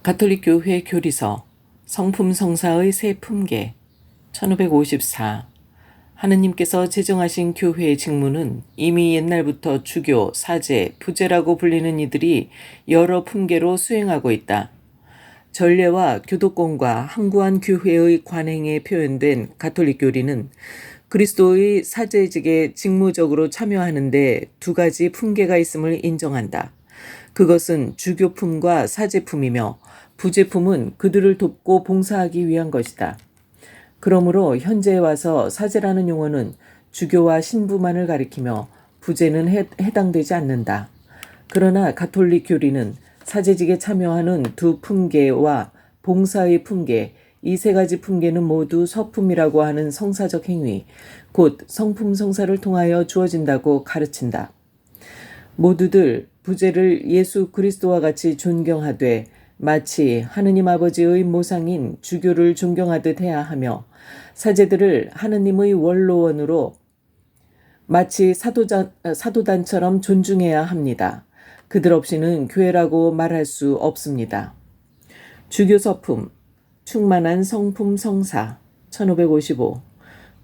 가톨릭교회 교리서 성품성사의 새 품계 1554 하느님께서 제정하신 교회의 직무는 이미 옛날부터 주교, 사제, 부제라고 불리는 이들이 여러 품계로 수행하고 있다. 전례와 교도권과 항구한 교회의 관행에 표현된 가톨릭 교리는 그리스도의 사제직에 직무적으로 참여하는 데 두 가지 품계가 있음을 인정한다. 그것은 주교품과 사제품이며 부제품은 그들을 돕고 봉사하기 위한 것이다. 그러므로 현재에 와서 사제라는 용어는 주교와 신부만을 가리키며 부제는 해당되지 않는다. 그러나 가톨릭 교리는 사제직에 참여하는 두 품계와 봉사의 품계, 이 세 가지 품계는 모두 서품이라고 하는 성사적 행위, 곧 성품성사를 통하여 주어진다고 가르친다. 모두들 부제를 예수 그리스도와 같이 존경하되 마치 하느님 아버지의 모상인 주교를 존경하듯 해야 하며 사제들을 하느님의 원로원으로 마치 사도단처럼 존중해야 합니다. 그들 없이는 교회라고 말할 수 없습니다. 주교서품, 충만한 성품 성사 1555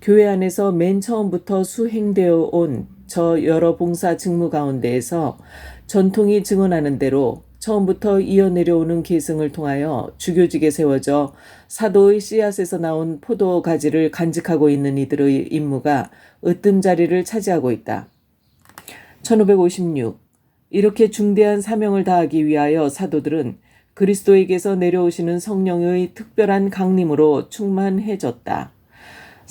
교회 안에서 맨 처음부터 수행되어 온 저 여러 봉사 직무 가운데에서 전통이 증언하는 대로 처음부터 이어내려오는 계승을 통하여 주교직에 세워져 사도의 씨앗에서 나온 포도 가지를 간직하고 있는 이들의 임무가 으뜸자리를 차지하고 있다. 1556 이렇게 중대한 사명을 다하기 위하여 사도들은 그리스도에게서 내려오시는 성령의 특별한 강림으로 충만해졌다.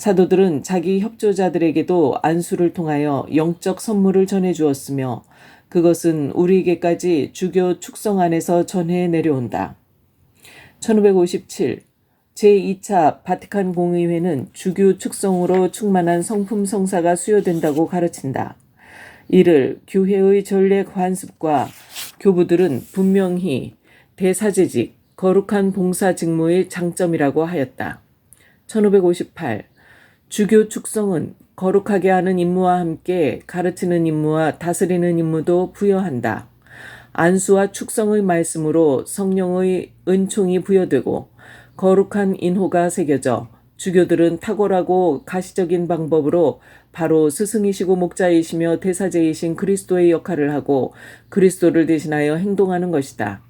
사도들은 자기 협조자들에게도 안수를 통하여 영적 선물을 전해주었으며 그것은 우리에게까지 주교 축성 안에서 전해 내려온다. 1557 제2차 바티칸 공의회는 주교 축성으로 충만한 성품 성사가 수여된다고 가르친다. 이를 교회의 전례 관습과 교부들은 분명히 대사제직, 거룩한 봉사 직무의 장점이라고 하였다. 1558 주교 축성은 거룩하게 하는 임무와 함께 가르치는 임무와 다스리는 임무도 부여한다. 안수와 축성의 말씀으로 성령의 은총이 부여되고 거룩한 인호가 새겨져 주교들은 탁월하고 가시적인 방법으로 바로 스승이시고 목자이시며 대사제이신 그리스도의 역할을 하고 그리스도를 대신하여 행동하는 것이다.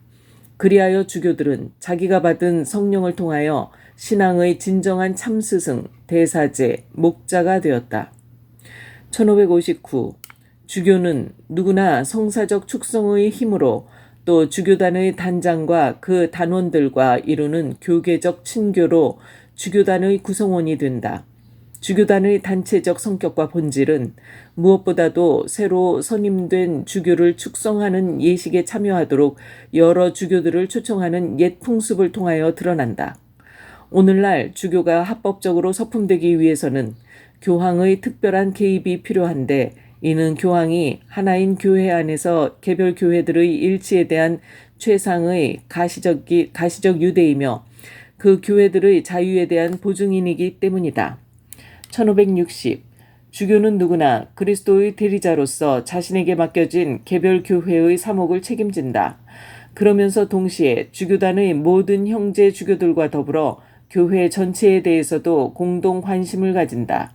그리하여 주교들은 자기가 받은 성령을 통하여 신앙의 진정한 참스승, 대사제, 목자가 되었다. 1559 주교는 누구나 성사적 축성의 힘으로 또 주교단의 단장과 그 단원들과 이루는 교계적 친교로 주교단의 구성원이 된다. 주교단의 단체적 성격과 본질은 무엇보다도 새로 선임된 주교를 축성하는 예식에 참여하도록 여러 주교들을 초청하는 옛 풍습을 통하여 드러난다. 오늘날 주교가 합법적으로 서품되기 위해서는 교황의 특별한 개입이 필요한데 이는 교황이 하나인 교회 안에서 개별 교회들의 일치에 대한 최상의 가시적 유대이며 그 교회들의 자유에 대한 보증인이기 때문이다. 1560 주교는 누구나 그리스도의 대리자로서 자신에게 맡겨진 개별 교회의 사목을 책임진다. 그러면서 동시에 주교단의 모든 형제 주교들과 더불어 교회 전체에 대해서도 공동 관심을 가진다.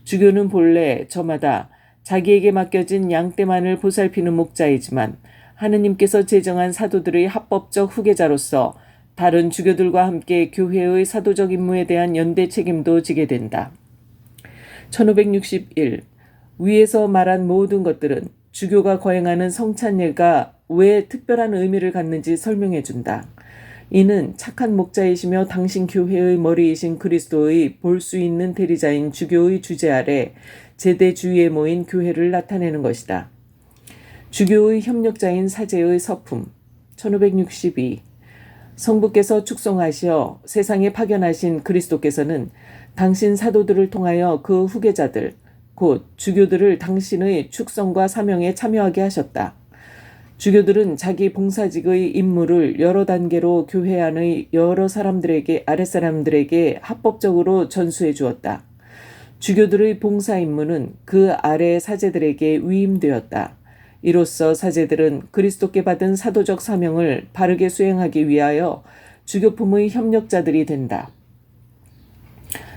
주교는 본래 저마다 자기에게 맡겨진 양떼만을 보살피는 목자이지만 하느님께서 제정한 사도들의 합법적 후계자로서 다른 주교들과 함께 교회의 사도적 임무에 대한 연대 책임도 지게 된다. 1561 위에서 말한 모든 것들은 주교가 거행하는 성찬례가 왜 특별한 의미를 갖는지 설명해준다. 이는 착한 목자이시며 당신 교회의 머리이신 그리스도의 볼 수 있는 대리자인 주교의 주재 아래 제대 주위에 모인 교회를 나타내는 것이다. 주교의 협력자인 사제의 서품 1562 성부께서 축성하시어 세상에 파견하신 그리스도께서는 당신 사도들을 통하여 그 후계자들 곧 주교들을 당신의 축성과 사명에 참여하게 하셨다. 주교들은 자기 봉사직의 임무를 여러 단계로 교회 안의 여러 사람들에게 아랫사람들에게 합법적으로 전수해 주었다. 주교들의 봉사 임무는 그 아래 사제들에게 위임되었다. 이로써 사제들은 그리스도께 받은 사도적 사명을 바르게 수행하기 위하여 주교품의 협력자들이 된다.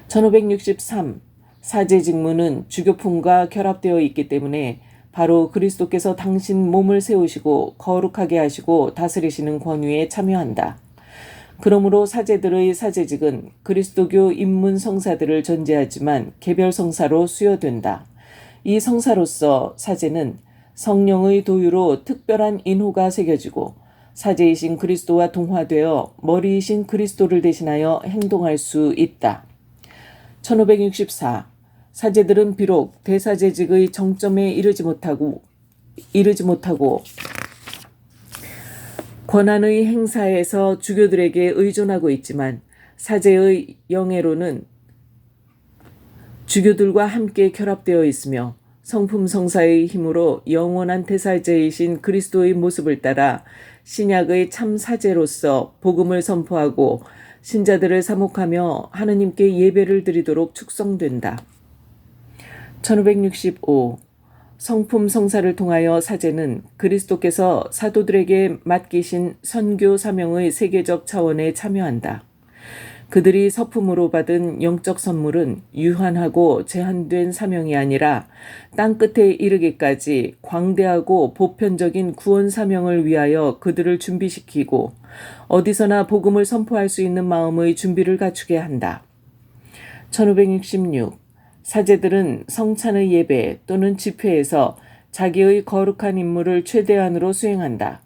1563. 사제 직무는 주교품과 결합되어 있기 때문에 바로 그리스도께서 당신 몸을 세우시고 거룩하게 하시고 다스리시는 권위에 참여한다. 그러므로 사제들의 사제직은 그리스도교 입문 성사들을 전제하지만 개별 성사로 수여된다. 이 성사로서 사제는 성령의 도유로 특별한 인호가 새겨지고 사제이신 그리스도와 동화되어 머리이신 그리스도를 대신하여 행동할 수 있다. 1564. 사제들은 비록 대사제직의 정점에 이르지 못하고 권한의 행사에서 주교들에게 의존하고 있지만 사제의 영예로는 주교들과 함께 결합되어 있으며 성품 성사의 힘으로 영원한 대사제이신 그리스도의 모습을 따라 신약의 참 사제로서 복음을 선포하고 신자들을 사목하며 하느님께 예배를 드리도록 축성된다. 1565. 성품 성사를 통하여 사제는 그리스도께서 사도들에게 맡기신 선교 사명의 세계적 차원에 참여한다. 그들이 서품으로 받은 영적 선물은 유한하고 제한된 사명이 아니라 땅끝에 이르기까지 광대하고 보편적인 구원 사명을 위하여 그들을 준비시키고 어디서나 복음을 선포할 수 있는 마음의 준비를 갖추게 한다. 1566. 사제들은 성찬의 예배 또는 집회에서 자기의 거룩한 임무를 최대한으로 수행한다.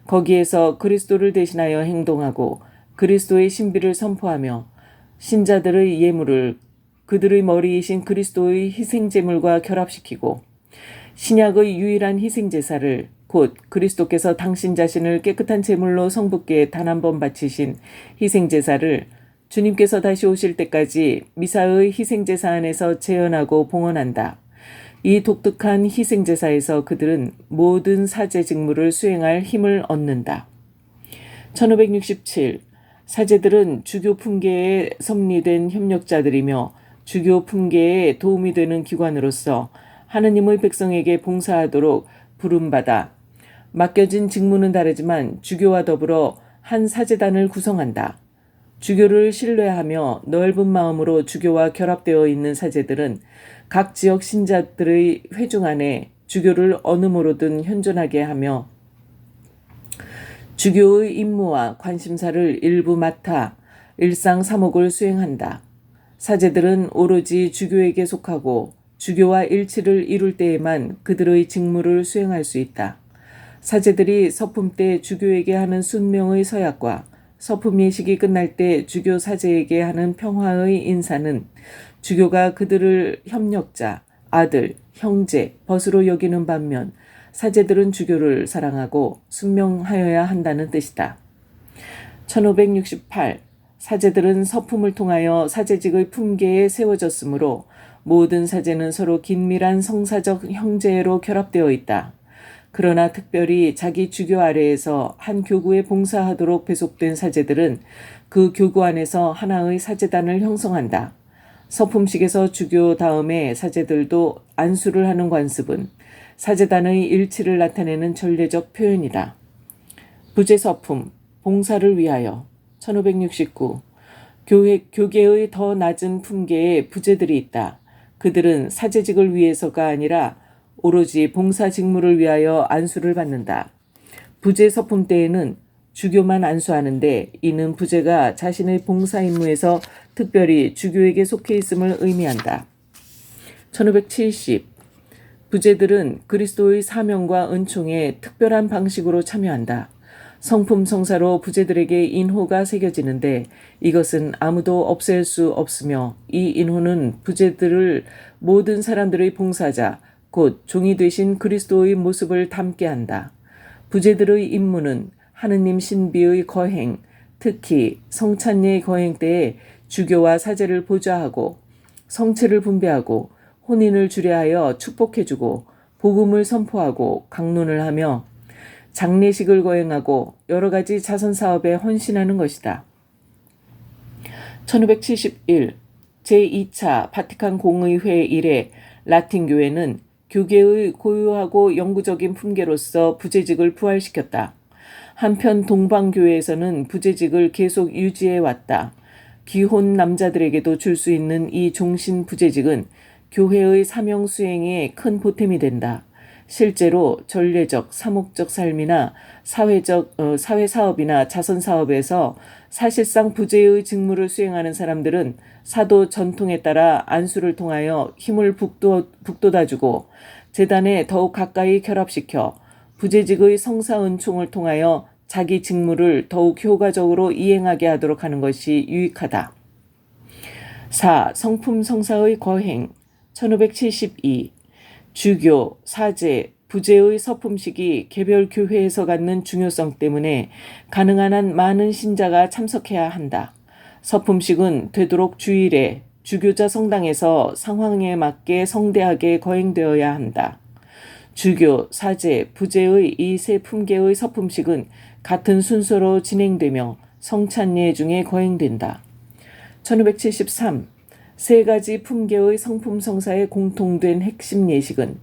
거기에서 그리스도를 대신하여 행동하고 그리스도의 신비를 선포하며 신자들의 예물을 그들의 머리이신 그리스도의 희생제물과 결합시키고 신약의 유일한 희생제사를 곧 그리스도께서 당신 자신을 깨끗한 제물로 성부께 단 한 번 바치신 희생제사를 주님께서 다시 오실 때까지 미사의 희생제사 안에서 재현하고 봉헌한다. 이 독특한 희생제사에서 그들은 모든 사제 직무를 수행할 힘을 얻는다. 1567. 사제들은 주교 품계에 섭리된 협력자들이며 주교 품계에 도움이 되는 기관으로서 하느님의 백성에게 봉사하도록 부름받아 맡겨진 직무는 다르지만 주교와 더불어 한 사제단을 구성한다. 주교를 신뢰하며 넓은 마음으로 주교와 결합되어 있는 사제들은 각 지역 신자들의 회중 안에 주교를 어느 모로든 현존하게 하며 주교의 임무와 관심사를 일부 맡아 일상 사목을 수행한다. 사제들은 오로지 주교에게 속하고 주교와 일치를 이룰 때에만 그들의 직무를 수행할 수 있다. 사제들이 서품 때 주교에게 하는 순명의 서약과 서품 예식이 끝날 때 주교 사제에게 하는 평화의 인사는 주교가 그들을 협력자, 아들, 형제, 벗으로 여기는 반면 사제들은 주교를 사랑하고 순명하여야 한다는 뜻이다. 1568. 사제들은 서품을 통하여 사제직의 품계에 세워졌으므로 모든 사제는 서로 긴밀한 성사적 형제로 결합되어 있다. 그러나 특별히 자기 주교 아래에서 한 교구에 봉사하도록 배속된 사제들은 그 교구 안에서 하나의 사제단을 형성한다. 서품식에서 주교 다음에 사제들도 안수를 하는 관습은 사제단의 일치를 나타내는 전례적 표현이다. 부제서품, 봉사를 위하여 1569. 교계의 더 낮은 품계에 부제들이 있다. 그들은 사제직을 위해서가 아니라 오로지 봉사 직무를 위하여 안수를 받는다. 부제 서품 때에는 주교만 안수하는데 이는 부제가 자신의 봉사 임무에서 특별히 주교에게 속해 있음을 의미한다. 1570. 부제들은 그리스도의 사명과 은총에 특별한 방식으로 참여한다. 성품 성사로 부제들에게 인호가 새겨지는데 이것은 아무도 없앨 수 없으며 이 인호는 부제들을 모든 사람들의 봉사자, 곧 종이 되신 그리스도의 모습을 담게 한다. 부제들의 임무는 하느님 신비의 거행, 특히 성찬례 거행 때에 주교와 사제를 보좌하고 성체를 분배하고 혼인을 주례하여 축복해주고 복음을 선포하고 강론을 하며 장례식을 거행하고 여러 가지 자선사업에 헌신하는 것이다. 1571. 제2차 바티칸 공의회 이래 라틴 교회는 교계의 고유하고 영구적인 품계로서 부재직을 부활시켰다. 한편 동방교회에서는 부재직을 계속 유지해 왔다. 기혼 남자들에게도 줄 수 있는 이 종신 부재직은 교회의 사명 수행에 큰 보탬이 된다. 실제로 전례적, 사목적 삶이나 사회사업이나 자선사업에서 사실상 부재의 직무를 수행하는 사람들은 사도 전통에 따라 안수를 통하여 힘을 북돋아주고 재단에 더욱 가까이 결합시켜 부재직의 성사은총을 통하여 자기 직무를 더욱 효과적으로 이행하게 하도록 하는 것이 유익하다. 4. 성품성사의 거행 1572 주교, 사제, 부재의 서품식이 개별 교회에서 갖는 중요성 때문에 가능한 한 많은 신자가 참석해야 한다. 서품식은 되도록 주일에 주교자 성당에서 상황에 맞게 성대하게 거행되어야 한다. 주교, 사제, 부재의 이 세 품계의 서품식은 같은 순서로 진행되며 성찬례 중에 거행된다. 1573. 세 가지 품계의 성품성사의 공통된 핵심 예식은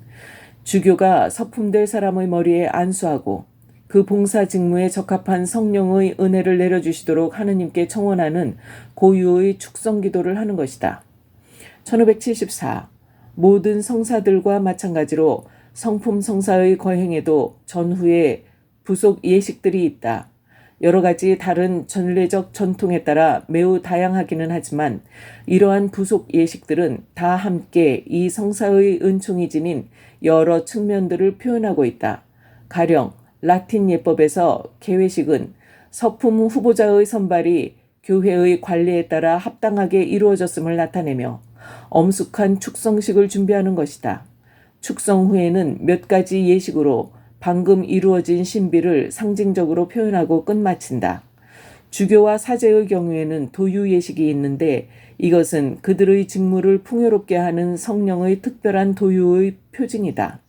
주교가 서품될 사람의 머리에 안수하고 그 봉사 직무에 적합한 성령의 은혜를 내려주시도록 하느님께 청원하는 고유의 축성 기도를 하는 것이다. 1574. 모든 성사들과 마찬가지로 성품성사의 거행에도 전후에 부속 예식들이 있다. 여러 가지 다른 전례적 전통에 따라 매우 다양하기는 하지만 이러한 부속 예식들은 다 함께 이 성사의 은총이 지닌 여러 측면들을 표현하고 있다. 가령 라틴 예법에서 개회식은 서품 후보자의 선발이 교회의 관리에 따라 합당하게 이루어졌음을 나타내며 엄숙한 축성식을 준비하는 것이다. 축성 후에는 몇 가지 예식으로 방금 이루어진 신비를 상징적으로 표현하고 끝마친다. 주교와 사제의 경우에는 도유 예식이 있는데 이것은 그들의 직무를 풍요롭게 하는 성령의 특별한 도유의 표징이다.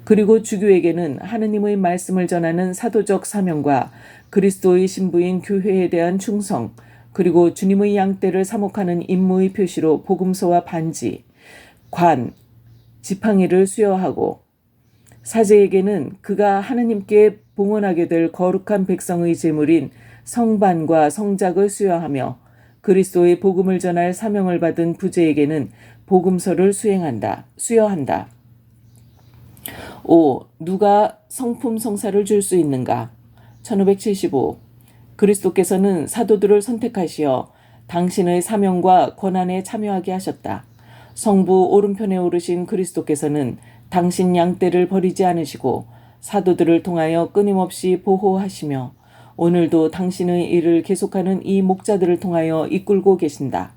그리고 주교에게는 하느님의 말씀을 전하는 사도적 사명과 그리스도의 신부인 교회에 대한 충성, 그리고 주님의 양떼를 사목하는 임무의 표시로 복음서와 반지, 관, 지팡이를 수여하고 사제에게는 그가 하느님께 봉헌하게 될 거룩한 백성의 제물인 성반과 성작을 수여하며 그리스도의 복음을 전할 사명을 받은 부제에게는 복음서를 수여한다. 5. 누가 성품 성사를 줄 수 있는가? 1575. 그리스도께서는 사도들을 선택하시어 당신의 사명과 권한에 참여하게 하셨다. 성부 오른편에 오르신 그리스도께서는 당신 양떼를 버리지 않으시고 사도들을 통하여 끊임없이 보호하시며 오늘도 당신의 일을 계속하는 이 목자들을 통하여 이끌고 계신다.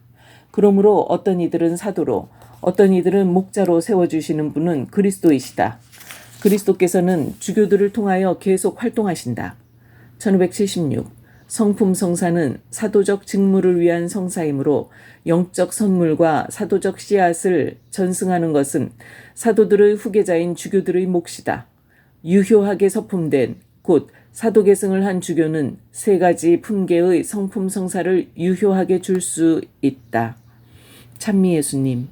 그러므로 어떤 이들은 사도로, 어떤 이들은 목자로 세워주시는 분은 그리스도이시다. 그리스도께서는 주교들을 통하여 계속 활동하신다. 1576. 성품 성사는 사도적 직무를 위한 성사이므로 영적 선물과 사도적 씨앗을 전승하는 것은 사도들의 후계자인 주교들의 몫이다. 유효하게 서품된 곧 사도계승을 한 주교는 세 가지 품계의 성품 성사를 유효하게 줄 수 있다. 찬미예수님.